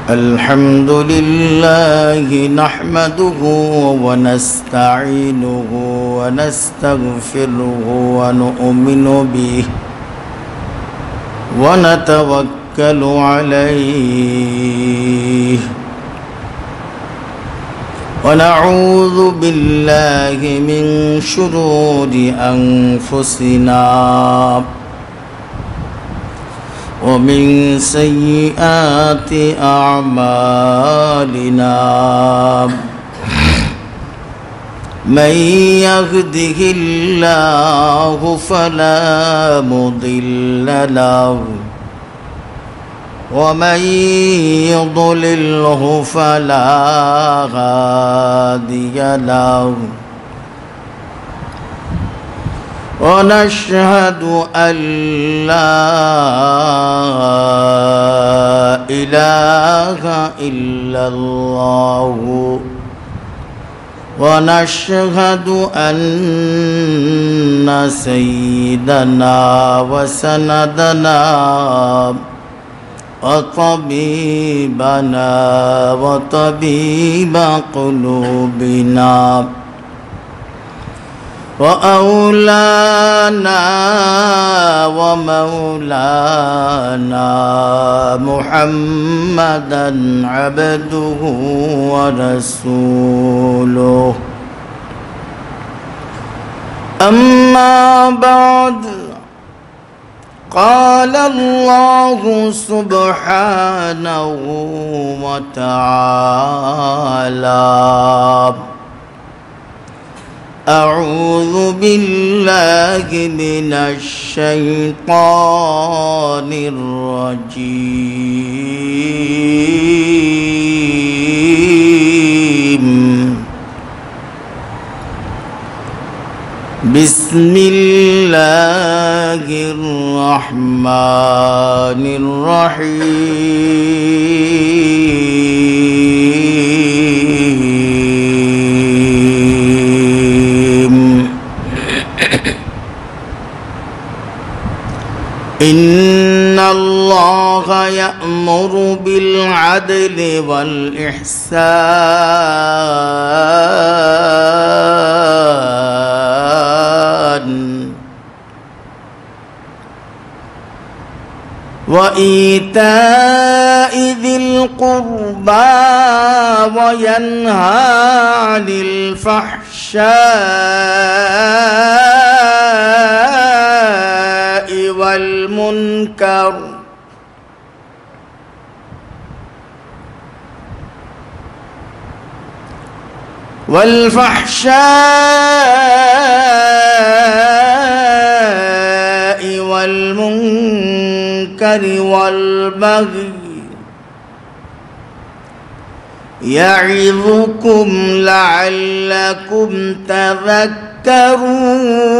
الحمد لله نحمده ونستعينه ونستغفره ونؤمن به ونتوكل عليه ونعوذ بالله من شرور أنفسنا ومن سيئات أعمالنا من يهده الله فلا مضل له ومن يضلله فلا هادي له ونشهد أن لا إله إلا الله ونشهد أن سيدنا وسندنا وطبيبنا وطبيب قلوبنا وأولانا ومولانا محمدا عبده ورسوله أما بعد قال الله سبحانه وتعالى أعوذ بالله من الشيطان الرجيم بسم الله الرحمن الرحيم إن الله يأمر بالعدل والإحسان وإيتاء ذي القربى وينهى عن الفحشاء والمنكر والبغي يعظكم لعلكم تذكرون